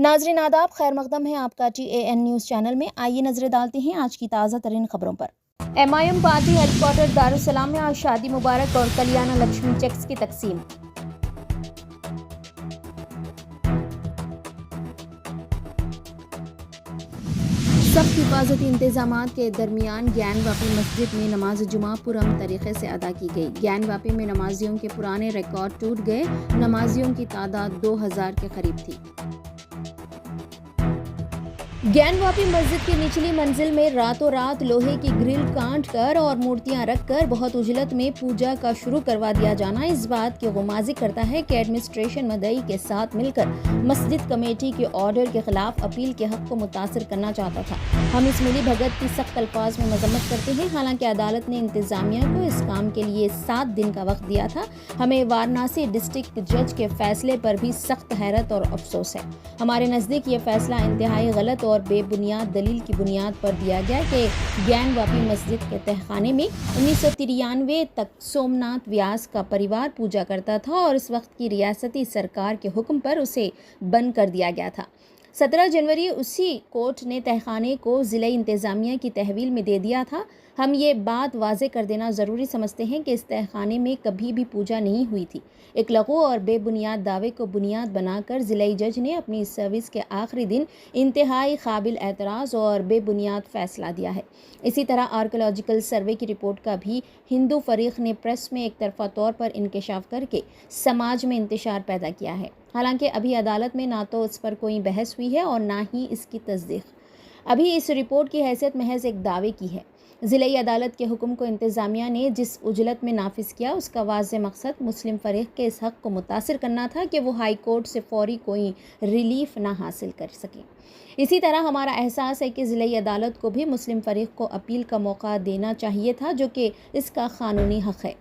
ناظرین آداب، خیر مقدم ہے آپ کا TAN نیوز چینل میں۔ آئیے نظر ڈالتے ہیں آج کی تازہ ترین خبروں پر۔ MIM پارٹی ہیڈ کوارٹر دارالسلام میں آج شادی مبارک اور کلیانہ لکشمی چیکس کی تقسیم۔ سخت حفاظتی انتظامات کے درمیان گیان واپی مسجد میں نماز جمعہ پرامن طریقے سے ادا کی گئی۔ گیان واپی میں نمازیوں کے پرانے ریکارڈ ٹوٹ گئے۔ نمازیوں کی تعداد 2000 کے قریب تھی۔ گیان واپی مسجد کی نچلی منزل میں راتوں رات لوہے کی گرل کاٹ کر اور مورتیاں رکھ کر بہت اجلت میں پوجا کا شروع کروا دیا جانا اس بات کی غمازی کرتا ہے کہ ایڈمنسٹریشن مدعی کے ساتھ مل کر مسجد کمیٹی کے آرڈر کے خلاف اپیل کے حق کو متاثر کرنا چاہتا تھا۔ ہم اس ملی بھگت کی سخت الفاظ میں مذمت کرتے ہیں۔ حالانکہ عدالت نے انتظامیہ کو اس کام کے لیے 7 دن کا وقت دیا تھا، ہمیں وارانسی ڈسٹرکٹ جج کے فیصلے پر بھی سخت حیرت اور افسوس ہے۔ ہمارے نزدیک یہ فیصلہ انتہائی غلط اور بے بنیاد دلیل کی بنیاد پر دیا گیا کہ گیان واپی مسجد کے تہخانے میں 1993 تک سومناتھ ویاس کا پریوار پوجا کرتا تھا اور اس وقت کی ریاستی سرکار کے حکم پر اسے بند کر دیا گیا تھا۔ 17 جنوری اسی کورٹ نے تہخانے کو ضلع انتظامیہ کی تحویل میں دے دیا تھا۔ ہم یہ بات واضح کر دینا ضروری سمجھتے ہیں کہ اس تہخانے میں کبھی بھی پوجا نہیں ہوئی تھی۔ ایک لغو اور بے بنیاد دعوے کو بنیاد بنا کر ضلعی جج نے اپنی سروس کے آخری دن انتہائی قابل اعتراض اور بے بنیاد فیصلہ دیا ہے۔ اسی طرح آرکیولوجیکل سروے کی رپورٹ کا بھی ہندو فریق نے پریس میں ایک طرفہ طور پر انکشاف کر کے سماج میں انتشار پیدا کیا ہے۔ حالانکہ ابھی عدالت میں نہ تو اس پر کوئی بحث ہوئی ہے اور نہ ہی اس کی تصدیق۔ ابھی اس رپورٹ کی حیثیت محض ایک دعوے کی ہے۔ ضلعی عدالت کے حکم کو انتظامیہ نے جس اجلت میں نافذ کیا اس کا واضح مقصد مسلم فریق کے اس حق کو متاثر کرنا تھا کہ وہ ہائی کورٹ سے فوری کوئی ریلیف نہ حاصل کر سکے۔ اسی طرح ہمارا احساس ہے کہ ضلعی عدالت کو بھی مسلم فریق کو اپیل کا موقع دینا چاہیے تھا، جو کہ اس کا قانونی حق ہے۔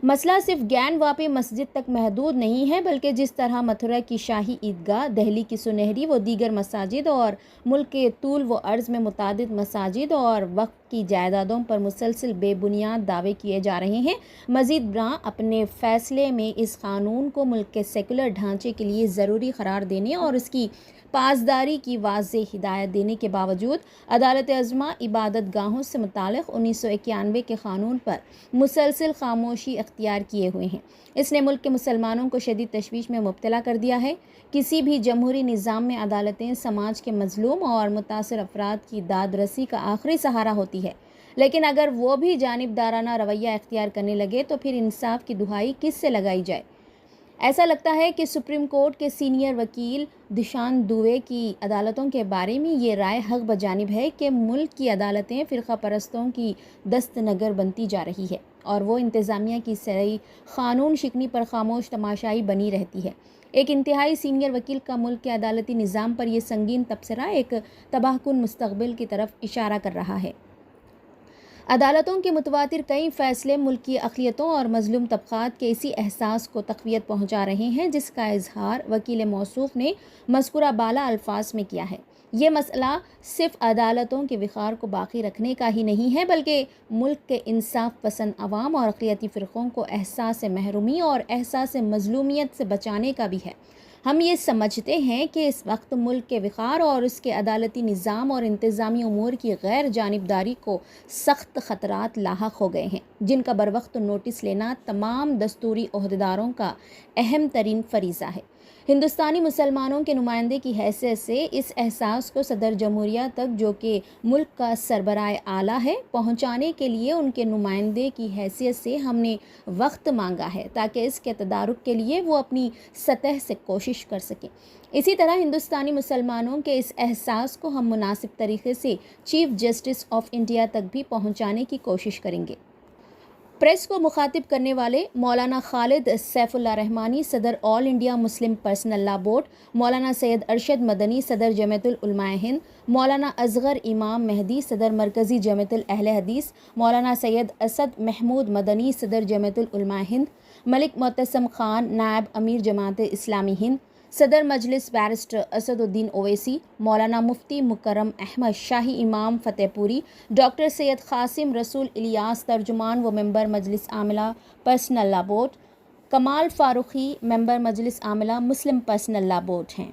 مسئلہ صرف گیان واپی مسجد تک محدود نہیں ہے، بلکہ جس طرح متھرا کی شاہی عیدگاہ، دہلی کی سنہری و دیگر مساجد اور ملک کے طول و عرض میں متعدد مساجد اور وقف کی جائیدادوں پر مسلسل بے بنیاد دعوے کیے جا رہے ہیں۔ مزید برآں اپنے فیصلے میں اس قانون کو ملک کے سیکولر ڈھانچے کے لیے ضروری قرار دینے اور اس کی پاسداری کی واضح ہدایت دینے کے باوجود عدالت عظمیٰ عبادت گاہوں سے متعلق 1991 کے قانون پر مسلسل خاموشی اختیار کیے ہوئے ہیں۔ اس نے ملک کے مسلمانوں کو شدید تشویش میں مبتلا کر دیا ہے۔ کسی بھی جمہوری نظام میں عدالتیں سماج کے مظلوم اور متاثر افراد کی داد رسی کا آخری سہارا ہوتی ہے، لیکن اگر وہ بھی جانبدارانہ رویہ اختیار کرنے لگے تو پھر انصاف کی دہائی کس سے لگائی جائے؟ ایسا لگتا ہے کہ سپریم کورٹ کے سینئر وکیل دشان دوے کی عدالتوں کے بارے میں یہ رائے حق بجانب ہے کہ ملک کی عدالتیں فرقہ پرستوں کی دست نگر بنتی جا رہی ہے اور وہ انتظامیہ کی سرئی قانون شکنی پر خاموش تماشائی بنی رہتی ہے۔ ایک انتہائی سینئر وکیل کا ملک کے عدالتی نظام پر یہ سنگین تبصرہ ایک تباہ کن مستقبل کی طرف اشارہ کر رہا ہے۔ عدالتوں کے متواتر کئی فیصلے ملک کی اقلیتوں اور مظلوم طبقات کے اسی احساس کو تقویت پہنچا رہے ہیں جس کا اظہار وکیل موصوف نے مذکورہ بالا الفاظ میں کیا ہے۔ یہ مسئلہ صرف عدالتوں کے وقار کو باقی رکھنے کا ہی نہیں ہے، بلکہ ملک کے انصاف پسند عوام اور اقلیتی فرقوں کو احساس محرومی اور احساس مظلومیت سے بچانے کا بھی ہے۔ ہم یہ سمجھتے ہیں کہ اس وقت ملک کے وقار اور اس کے عدالتی نظام اور انتظامی امور کی غیر جانبداری کو سخت خطرات لاحق ہو گئے ہیں، جن کا بروقت نوٹس لینا تمام دستوری عہدیداروں کا اہم ترین فریضہ ہے۔ ہندوستانی مسلمانوں کے نمائندے کی حیثیت سے اس احساس کو صدر جمہوریہ تک، جو کہ ملک کا سربراہ اعلیٰ ہے، پہنچانے کے لیے ان کے نمائندے کی حیثیت سے ہم نے وقت مانگا ہے تاکہ اس کے تدارک کے لیے وہ اپنی سطح سے کوشش کر سکیں۔ اسی طرح ہندوستانی مسلمانوں کے اس احساس کو ہم مناسب طریقے سے چیف جسٹس آف انڈیا تک بھی پہنچانے کی کوشش کریں گے۔ پریس کو مخاطب کرنے والے مولانا خالد سیف اللہ رحمانی، صدر All India Muslim Personal Law Board, مولانا سید ارشد مدنی، صدر جمعیت العلماء ہند، مولانا اصغر امام مہدی، صدر مرکزی جمعیت اہل حدیث، مولانا سید اسد محمود مدنی، صدر جمعیت العلماء ہند، ملک معتصم خان، نائب امیر جماعت اسلامی ہند، صدر مجلس بیرسٹر اسد الدین اویسی، مولانا مفتی مکرم احمد شاہی امام فتح پوری، ڈاکٹر سید قاسم رسول الیاس، ترجمان و ممبر مجلس عاملہ پرسنل لاء بورڈ، کمال فاروقی، ممبر مجلس عاملہ مسلم پرسنل لاء بورڈ ہیں۔